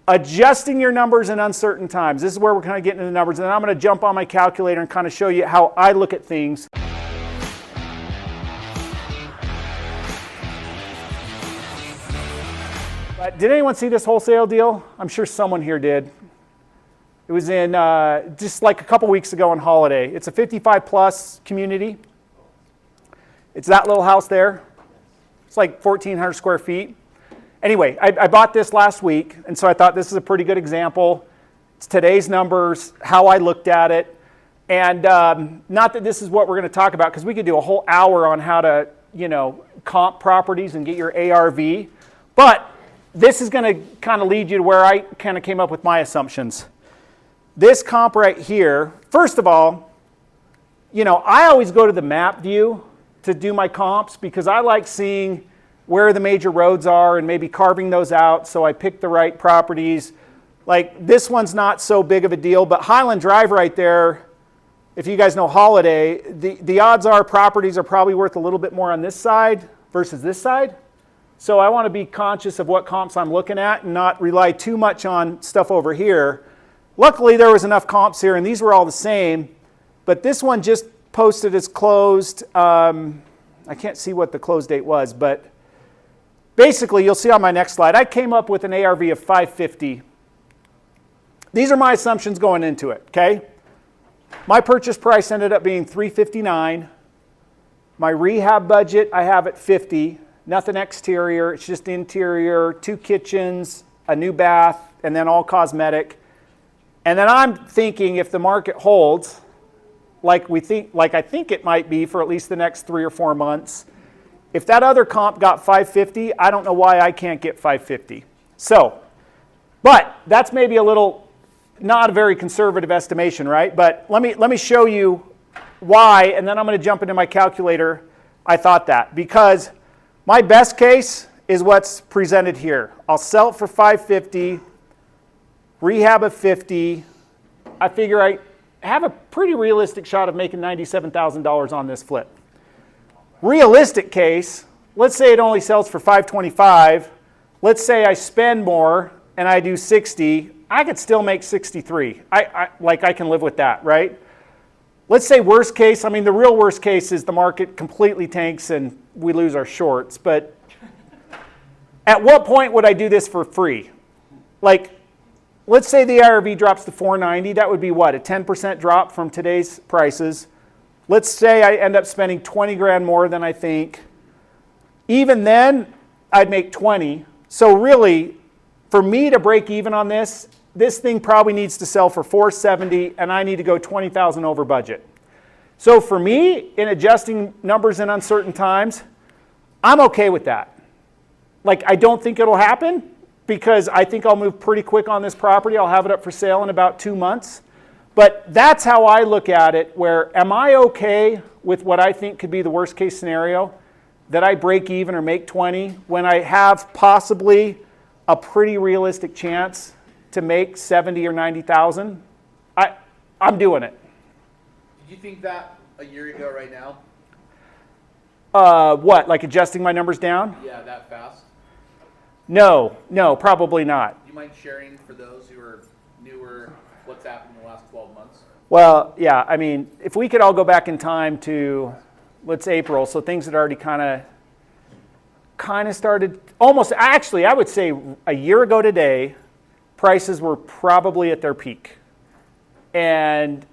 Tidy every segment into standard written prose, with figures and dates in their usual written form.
adjusting your numbers in uncertain times. This is where we're kind of getting into the numbers, and then I'm going to jump on my calculator and kind of show you how I look at things. But did anyone see this wholesale deal? I'm sure someone here did. It was in just like a couple weeks ago on holiday. It's a 55 plus community. It's that little house there. It's like 1,400 square feet. Anyway, I bought this last week, and so I thought this is a pretty good example. It's today's numbers, how I looked at it. And not that this is what we're going to talk about, because we could do a whole hour on how to, comp properties and get your ARV. But this is going to kind of lead you to where I kind of came up with my assumptions. This comp right here, first of all, I always go to the map view to do my comps because I like seeing where the major roads are and maybe carving those out so I pick the right properties. Like this one's not so big of a deal, but Highland Drive right there, if you guys know Holiday, the odds are properties are probably worth a little bit more on this side versus this side. So I want to be conscious of what comps I'm looking at and not rely too much on stuff over here. Luckily, there was enough comps here, and these were all the same. But this one just posted as closed. I can't see what the close date was, but basically, you'll see on my next slide, I came up with an ARV of 550. These are my assumptions going into it, okay? My purchase price ended up being $359. My rehab budget, I have at $50. Nothing exterior, it's just interior, 2 kitchens, a new bath, and then all cosmetic. And then I'm thinking if the market holds, like I think it might be for at least the next 3 or 4 months, if that other comp got 550, I don't know why I can't get 550. So, but that's maybe a little, not a very conservative estimation, right? But let me show you why, and then I'm going to jump into my calculator. I thought that because my best case is what's presented here. I'll sell it for 550. Rehab of 50. I figure I have a pretty realistic shot of making $97,000 on this flip. Realistic case, let's say it only sells for 525. Let's say I spend more and I do 60. I could still make 63. I can live with that, right? Let's say worst case, the real worst case is the market completely tanks and we lose our shorts. But at what point would I do this for free? Let's say the ARV drops to 490. That would be what, a 10% drop from today's prices. Let's say I end up spending 20 grand more than I think. Even then, I'd make 20. So really, for me to break even on this thing probably needs to sell for 470, and I need to go 20,000 over budget. So for me, in adjusting numbers in uncertain times, I'm okay with that. I don't think it'll happen, because I think I'll move pretty quick on this property. I'll have it up for sale in about 2 months. But that's how I look at it, where am I okay with what I think could be the worst case scenario, that I break even or make 20 when I have possibly a pretty realistic chance to make 70 or 90,000? I'm doing it. Did you think that a year ago right now? What, like adjusting my numbers down? Yeah, that fast? No, probably not. Do you mind sharing for those who are newer what's happened in the last 12 months? Well, yeah, if we could all go back in time to, let's April, so things had already kind of started, almost, actually, I would say a year ago today, prices were probably at their peak. And,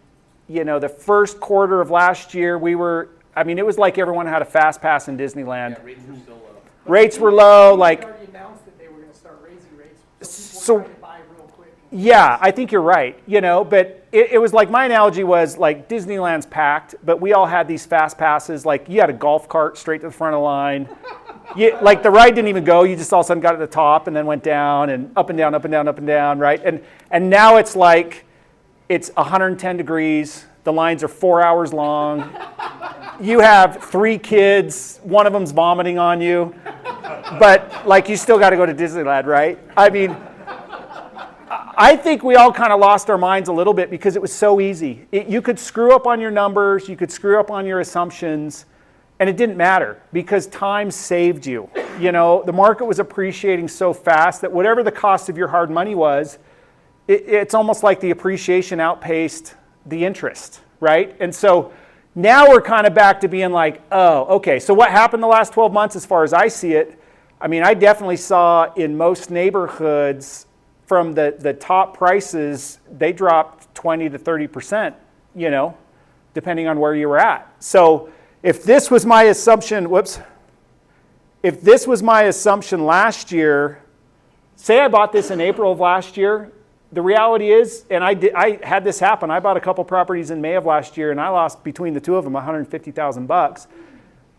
the first quarter of last year, it was like everyone had a fast pass in Disneyland. Yeah, rates were still low. Rates were low, already announced that they were going to start raising rates, so people were trying to buy real quick. Yeah, I think you're right. But it was like, my analogy was like Disneyland's packed, but we all had these fast passes. Like you had a golf cart straight to the front of the line. The ride didn't even go. You just all of a sudden got at the top and then went down and up and down, up and down, up and down, right? And now it's like it's 110 degrees. The lines are 4 hours long. You have 3 kids. One of them's vomiting on you. But you still got to go to Disneyland, right? I think we all kind of lost our minds a little bit because it was so easy. You could screw up on your numbers. You could screw up on your assumptions. And it didn't matter because time saved you. You know, the market was appreciating so fast that whatever the cost of your hard money was, it's almost like the appreciation outpaced the interest, right? And so now we're kind of back to being like, oh, okay, so what happened the last 12 months as far as I see it? I mean, I definitely saw in most neighborhoods from the top prices, they dropped 20 to 30%, you know, depending on where you were at. So if this was my assumption, if this was my assumption last year, say I bought this in April of last year, the reality is, and I had this happen, I bought a couple properties in May of last year and I lost between the two of them $150,000.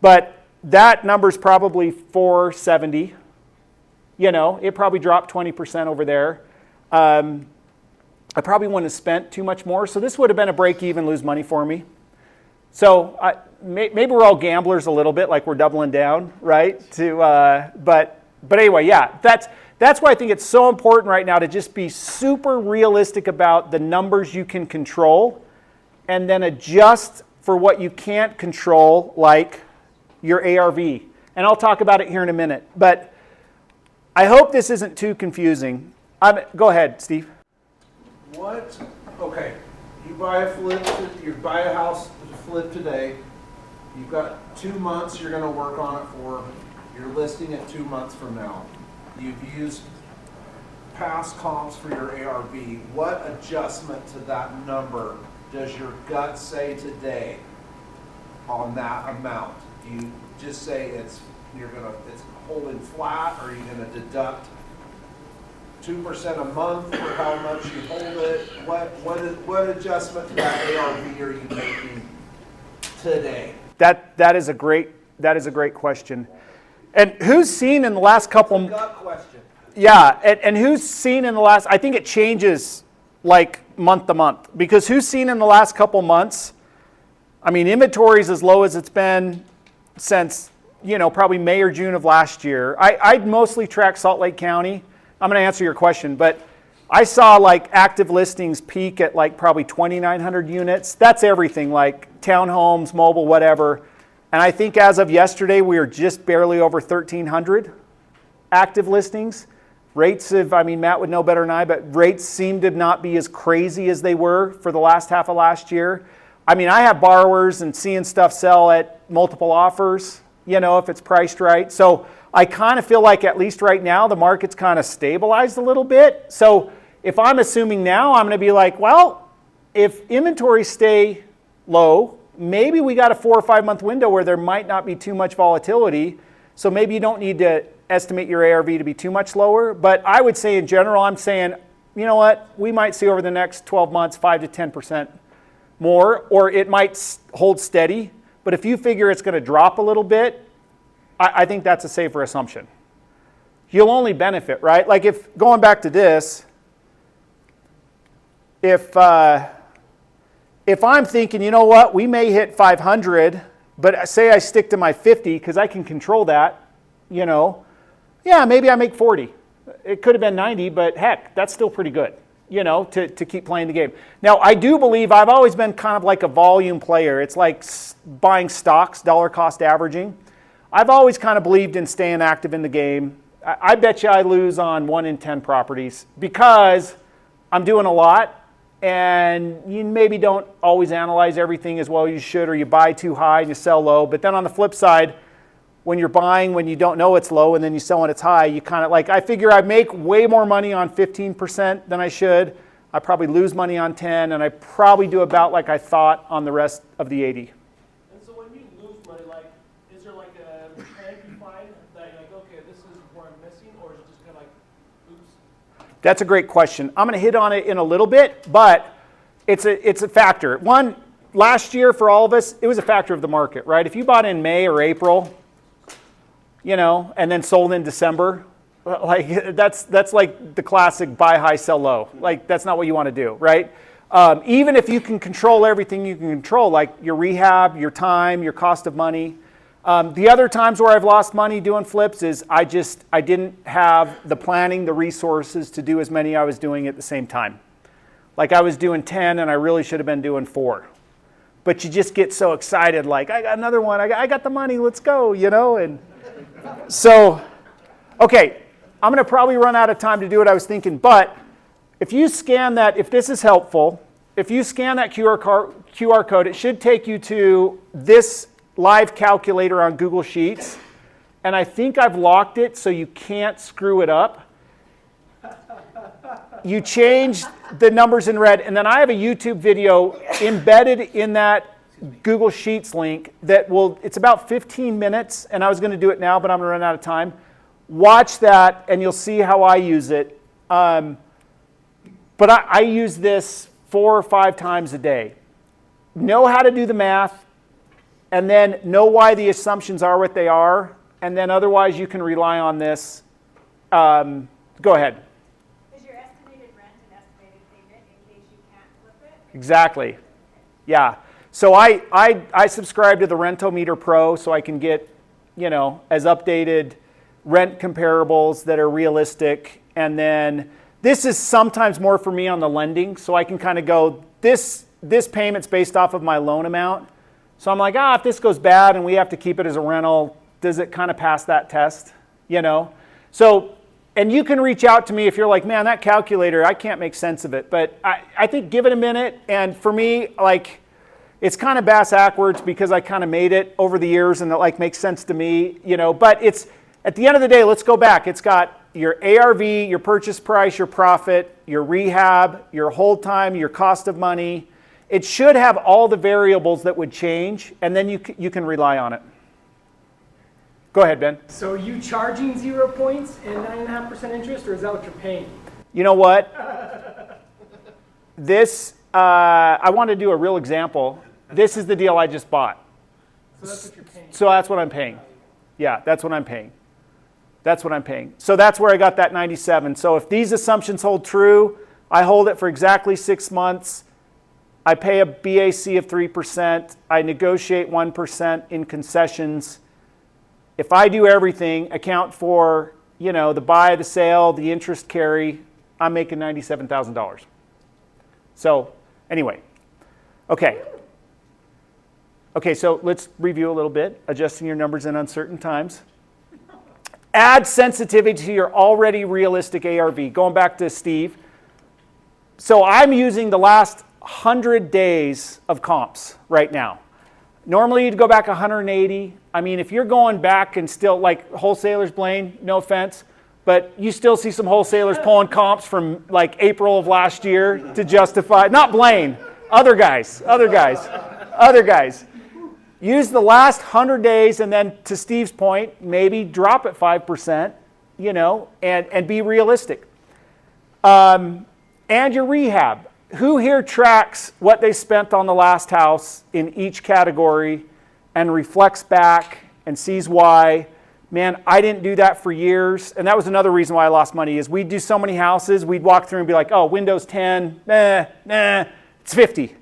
But that number's probably 470. You know, it probably dropped 20% over there. I probably wouldn't have spent too much more. So this would have been a break even, lose money for me. So maybe we're all gamblers a little bit, like we're doubling down, right? But anyway, yeah, that's why I think it's so important right now to just be super realistic about the numbers you can control and then adjust for what you can't control, like your ARV. And I'll talk about it here in a minute. But I hope this isn't too confusing. Go ahead, Steve. What? Okay, you buy a house to flip today. You've got 2 months you're going to work on it for. You're listing it 2 months from now. You've used past comps for your ARV. What adjustment to that number does your gut say today on that amount? Do you just say it's holding flat, or are you going to deduct 2% a month for how much you hold it? What adjustment to that ARV are you making today? That is a great question. And who's seen in the last couple? Gut question. Yeah, and who's seen in the last? I think it changes like month to month, because who's seen in the last couple months? I mean, inventory's as low as it's been since, you know, probably May or June of last year. I'd mostly track Salt Lake County. I'm going to answer your question, but I saw like active listings peak at like probably 2,900 units. That's everything, like townhomes, mobile, whatever. And I think as of yesterday, we were just barely over 1,300 active listings. Rates have, I mean, Matt would know better than I, but rates seem to not be as crazy as they were for the last half of last year. I mean, I have borrowers and seeing stuff sell at multiple offers, you know, if it's priced right. So I kind of feel like at least right now, the market's kind of stabilized a little bit. So if I'm assuming now, I'm going to be like, well, if inventories stay low, maybe we got a 4 or 5 month window where there might not be too much volatility. So maybe you don't need to estimate your ARV to be too much lower. But I would say in general, I'm saying, you know what, we might see over the next 12 months 5 to 10% more, or it might hold steady. But if you figure it's going to drop a little bit, I think that's a safer assumption. You'll only benefit, right? Like if, going back to this, if I'm thinking, you know what, we may hit 500, but say I stick to my 50 because I can control that, you know, yeah, maybe I make 40. It could have been 90, but heck, that's still pretty good, you know, to keep playing the game. Now, I do believe I've always been kind of like a volume player. It's like buying stocks, dollar cost averaging. I've always kind of believed in staying active in the game. I bet you I lose on 1 in 10 properties because I'm doing a lot. And you maybe don't always analyze everything as well as you should, or you buy too high and you sell low. But then on the flip side, when you're buying when you don't know it's low and then you sell when it's high, you kind of like, I figure I make way more money on 15% than I should. I probably lose money on 10, and I probably do about like I thought on the rest of the 80. And so when you lose money, like, is there like a trend you find that you're like, okay, this is where I'm missing, or is it just kind of like, oops? That's a great question. I'm going to hit on it in a little bit, but it's a factor. One, last year for all of us, it was a factor of the market, right? If you bought in May or April, you know, and then sold in December, like that's like the classic buy high, sell low. Like that's not what you want to do, right? Even if you can control everything you can control, like your rehab, your time, your cost of money. The other times where I've lost money doing flips is I didn't have the planning, the resources to do as many I was doing at the same time. Like I was doing 10 and I really should have been doing 4. but you just get so excited, like, I got another one, I got the money, let's go, and so, okay, I'm going to probably run out of time to do what I was thinking, but if you scan that, if this is helpful, if you scan that QR code, it should take you to this live calculator on Google Sheets, and I think I've locked it so you can't screw it up. You change the numbers in red, and then I have a YouTube video embedded in that Google Sheets link that it's about 15 minutes, and I was going to do it now, but I'm going to run out of time. Watch that, and you'll see how I use it. But I use this 4 or 5 times a day. Know how to do the math, and then know why the assumptions are what they are, and then otherwise you can rely on this. Go ahead. Is your estimated rent an estimated payment in case you can't flip it? Exactly. Yeah. So I subscribe to the Rentometer Pro so I can get, as updated rent comparables that are realistic. And then this is sometimes more for me on the lending, so I can kind of go, this payment's based off of my loan amount. So I'm like, if this goes bad and we have to keep it as a rental, does it kind of pass that test? So, and you can reach out to me if you're like, man, that calculator, I can't make sense of it. But I think give it a minute. And for me, like, it's kind of bass-backwards because I kind of made it over the years and it makes sense to me, But it's, at the end of the day, let's go back. It's got your ARV, your purchase price, your profit, your rehab, your hold time, your cost of money. It should have all the variables that would change, and then you can rely on it. Go ahead, Ben. So are you charging 0 points and 9.5% interest, or is that what you're paying? You know what? This, I want to do a real example. This is the deal I just bought. So that's what you're paying. So that's what I'm paying. Yeah, that's what I'm paying. That's what I'm paying. So that's where I got that 97. So if these assumptions hold true, I hold it for exactly 6 months. I pay a BAC of 3%. I negotiate 1% in concessions. If I do everything, account for, the buy, the sale, the interest carry, I'm making $97,000. So anyway, okay. Okay, so let's review a little bit, adjusting your numbers in uncertain times. Add sensitivity to your already realistic ARV. Going back to Steve. So I'm using the last 100 days of comps right now. Normally you'd go back 180. I mean, if you're going back and still, like wholesalers, Blaine, no offense, but you still see some wholesalers pulling comps from like April of last year to justify, not Blaine, other guys. Use the last 100 days, and then to Steve's point, maybe drop it 5%, and be realistic. And your rehab. Who here tracks what they spent on the last house in each category and reflects back and sees why? Man, I didn't do that for years. And that was another reason why I lost money is we'd do so many houses, we'd walk through and be like, oh, Windows 10, it's 50.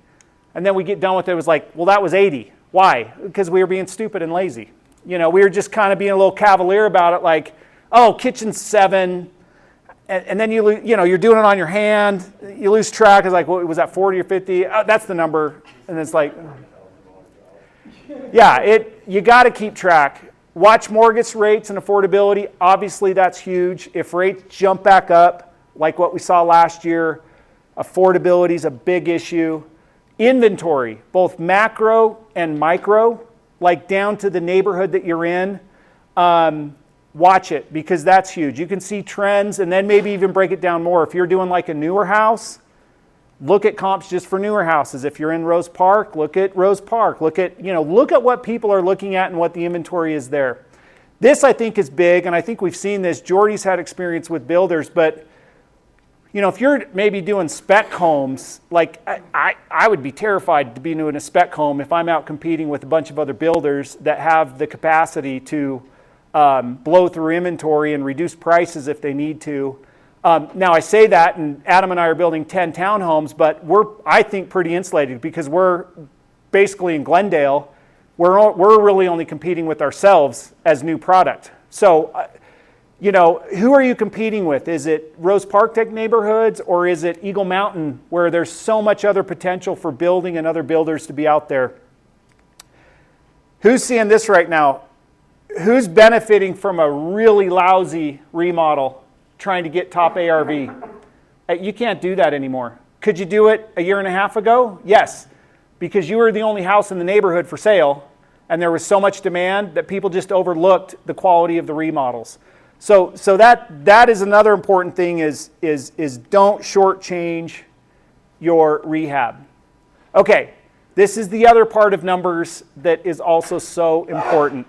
And then we get done with it, it was like, well, that was 80. Why? Because we were being stupid and lazy. We were just kind of being a little cavalier about it, like, oh, kitchen's 7, and then you're doing it on your hand. You lose track. It's like, well, was that 40 or 50? Oh, that's the number, and it's like, yeah, you got to keep track. Watch mortgage rates and affordability. Obviously, that's huge. If rates jump back up, like what we saw last year, affordability is a big issue. Inventory, both macro and micro, like down to the neighborhood that you're in, watch it because that's huge. You can see trends and then maybe even break it down more. If you're doing like a newer house, look at comps just for newer houses. If you're in Rose Park, look at Rose Park. Look at what people are looking at and what the inventory is there. This I think is big, and I think we've seen this. Jordy's had experience with builders, but if you're maybe doing spec homes, like I would be terrified to be doing a spec home if I'm out competing with a bunch of other builders that have the capacity to blow through inventory and reduce prices if they need to. Now I say that, and Adam and I are building 10 townhomes, but we're, I think, pretty insulated because we're basically in Glendale. We're really only competing with ourselves as new product. So you know, who are you competing with? Is it Rose Park type neighborhoods, or is it Eagle Mountain, where there's so much other potential for building and other builders to be out there? Who's seeing this right now? Who's benefiting from a really lousy remodel trying to get top ARV? You can't do that anymore. Could you do it a year and a half ago? Yes, because you were the only house in the neighborhood for sale, and there was so much demand that people just overlooked the quality of the remodels. So that is another important thing is don't shortchange your rehab. Okay, this is the other part of numbers that is also so important.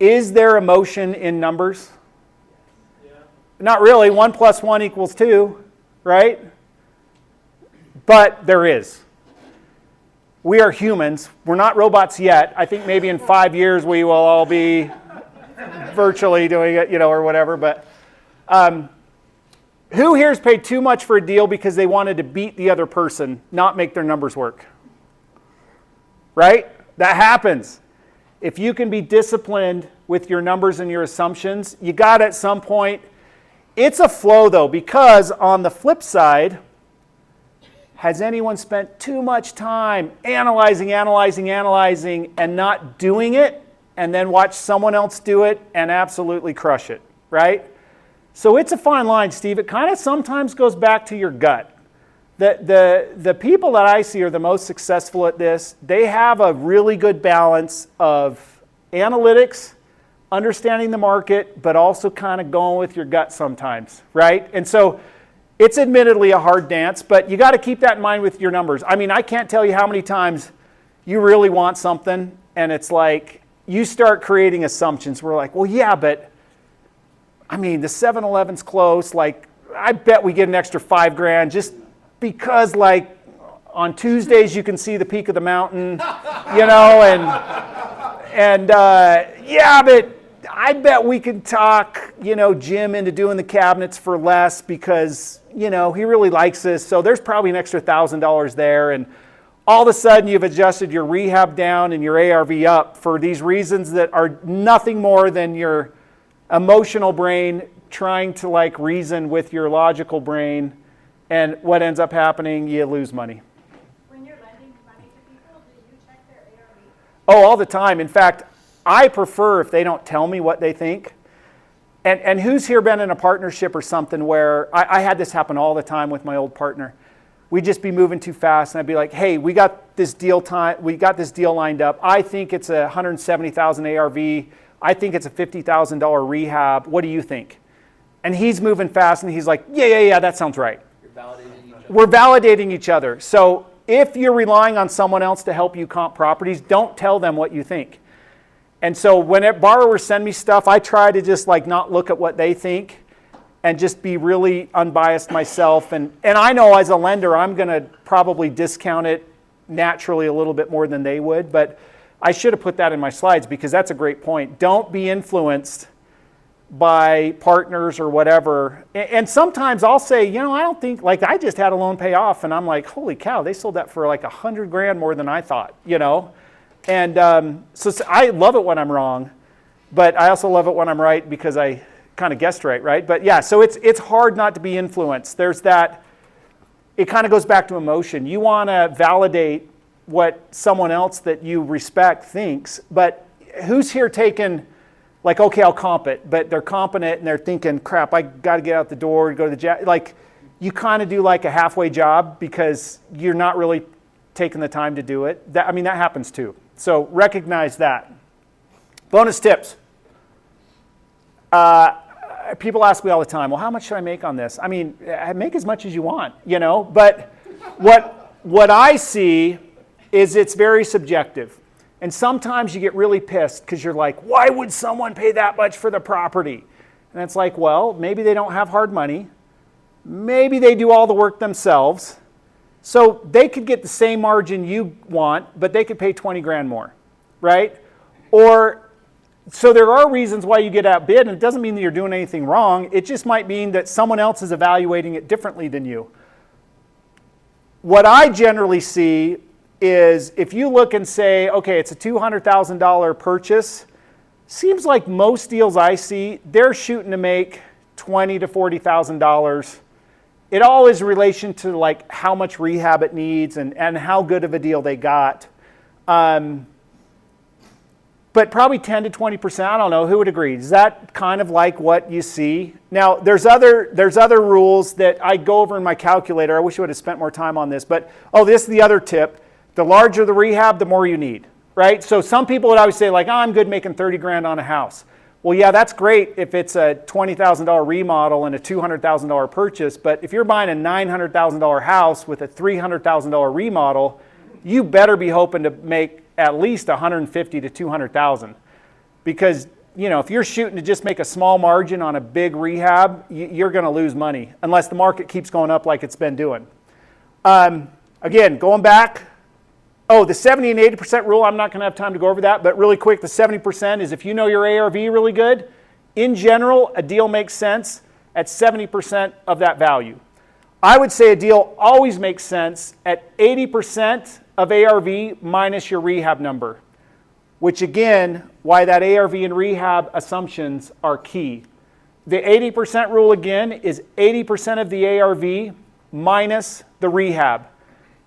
Is there emotion in numbers? Yeah. Not really. 1 + 1 = 2, right? But there is. We are humans. We're not robots yet. I think maybe in 5 years we will all be virtually doing it, you know, or whatever. But who here's paid too much for a deal because they wanted to beat the other person, not make their numbers work? Right? That happens. If you can be disciplined with your numbers and your assumptions, you got to at some point. It's a flow though, because on the flip side, has anyone spent too much time analyzing, and not doing it, and then watch someone else do it and absolutely crush it, right? So it's a fine line, Steve. It kind of sometimes goes back to your gut. The people that I see are the most successful at this. They have a really good balance of analytics, understanding the market, but also kind of going with your gut sometimes, right? And so it's admittedly a hard dance, but you got to keep that in mind with your numbers. I mean, I can't tell you how many times you really want something, and it's like you start creating assumptions. We're like, well, yeah, but I mean, the 7-Eleven's close. Like, I bet we get an extra $5,000 just because, like, on Tuesdays you can see the peak of the mountain, you know, and yeah, but I bet we could talk, you know, Jim into doing the cabinets for less because, you know, he really likes this. So there's probably an extra $1,000 there. And all of a sudden you've adjusted your rehab down and your ARV up for these reasons that are nothing more than your emotional brain trying to like reason with your logical brain. And what ends up happening, you lose money. When you're lending money to people, do you check their ARV? Oh, all the time. In fact, I prefer if they don't tell me what they think. And who's here been in a partnership or something where I had this happen all the time with my old partner. We'd just be moving too fast, and I'd be like, "Hey, we got this deal lined up. I think it's a $170,000 ARV. I think it's a $50,000 rehab. What do you think?" And he's moving fast, and he's like, "Yeah, that sounds right." You're validating each other. We're validating each other. So if you're relying on someone else to help you comp properties, don't tell them what you think. And so when borrowers send me stuff, I try to just like not look at what they think and just be really unbiased myself. And I know as a lender, I'm going to probably discount it naturally a little bit more than they would. But I should have put that in my slides because that's a great point. Don't be influenced by partners or whatever. And sometimes I'll say, you know, I don't think, like I just had a loan pay off and I'm like, holy cow, they sold that for like $100,000 more than I thought, you know? And so I love it when I'm wrong, but I also love it when I'm right because I kind of guessed right? But yeah, so it's hard not to be influenced. There's that, it kind of goes back to emotion. You want to validate what someone else that you respect thinks, but who's here taking, like, okay, I'll comp it, but they're comping it and they're thinking, crap, I got to get out the door, go to the like, you kind of do like a halfway job because you're not really taking the time to do it. That happens too. So recognize that. Bonus tips. People ask me all the time, well, how much should I make on this? I mean, make as much as you want, you know, but what I see is it's very subjective. And sometimes you get really pissed because you're like, why would someone pay that much for the property? And it's like, well, maybe they don't have hard money. Maybe they do all the work themselves. So they could get the same margin you want, but they could pay $20,000 more, right? Or, so there are reasons why you get outbid, and it doesn't mean that you're doing anything wrong. It just might mean that someone else is evaluating it differently than you. What I generally see is if you look and say, okay, it's a $200,000 purchase, seems like most deals I see, they're shooting to make $20,000 to $40,000. It all is in relation to like how much rehab it needs and how good of a deal they got. But probably 10 to 20%, I don't know, who would agree? Is that kind of like what you see? Now, there's other rules that I go over in my calculator. I wish I would have spent more time on this, but this is the other tip. The larger the rehab, the more you need, right? So some people would always say like, I'm good making 30 grand on a house. Well, yeah, that's great if it's a $20,000 remodel and a $200,000 purchase, but if you're buying a $900,000 house with a $300,000 remodel, you better be hoping to make at least $150,000 to $200,000, because if you're shooting to just make a small margin on a big rehab, you're going to lose money unless the market keeps going up like it's been doing. Again, going back, the 70 and 80% rule, I'm not going to have time to go over that, but really quick, the 70% is if you know your ARV really good, in general, a deal makes sense at 70% of that value. I would say a deal always makes sense at 80% of ARV minus your rehab number, which again, why that ARV and rehab assumptions are key. The 80% rule again is 80% of the ARV minus the rehab.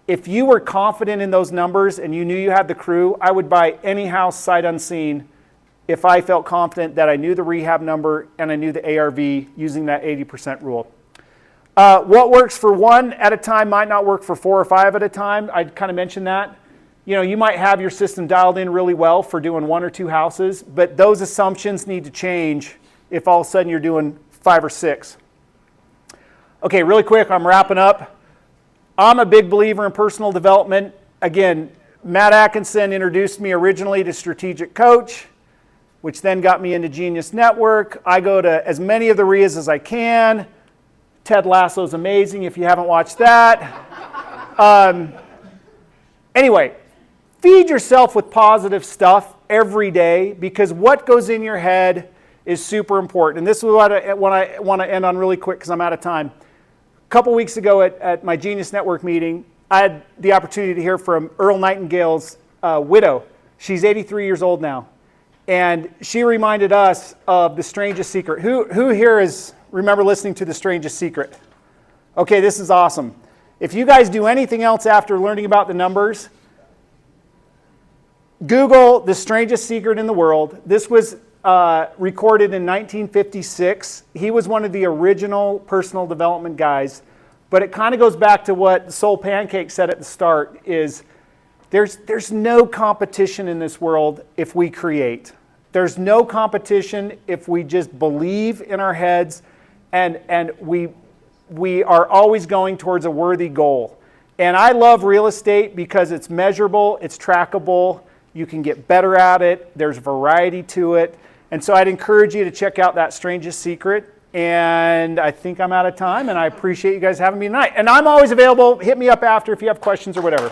If you were confident in those numbers and you knew you had the crew, I would buy any house sight unseen if I felt confident that I knew the rehab number and I knew the ARV using that 80% rule. What works for one at a time might not work for 4 or 5 at a time. I kind of mentioned that. You might have your system dialed in really well for doing 1 or 2 houses, but those assumptions need to change if all of a sudden you're doing 5 or 6. Okay, really quick, I'm wrapping up. I'm a big believer in personal development. Again, Matt Atkinson introduced me originally to Strategic Coach, which then got me into Genius Network. I go to as many of the RIAs as I can. Ted Lasso's amazing if you haven't watched that. Anyway, feed yourself with positive stuff every day, because what goes in your head is super important. And this is what I want to end on really quick because I'm out of time. A couple weeks ago at my Genius Network meeting, I had the opportunity to hear from Earl Nightingale's widow. She's 83 years old now. And she reminded us of The Strangest Secret. Who here remember listening to The Strangest Secret? Okay, this is awesome. If you guys do anything else after learning about the numbers, Google The Strangest Secret in the World. This was recorded in 1956. He was one of the original personal development guys. But it kind of goes back to what Soul Pancake said at the start, is there's no competition in this world if we create. There's no competition if we just believe in our heads and we are always going towards a worthy goal. And I love real estate because it's measurable, it's trackable, you can get better at it, there's variety to it. And so I'd encourage you to check out That Strangest Secret. And I think I'm out of time, and I appreciate you guys having me tonight. And I'm always available. Hit me up after if you have questions or whatever.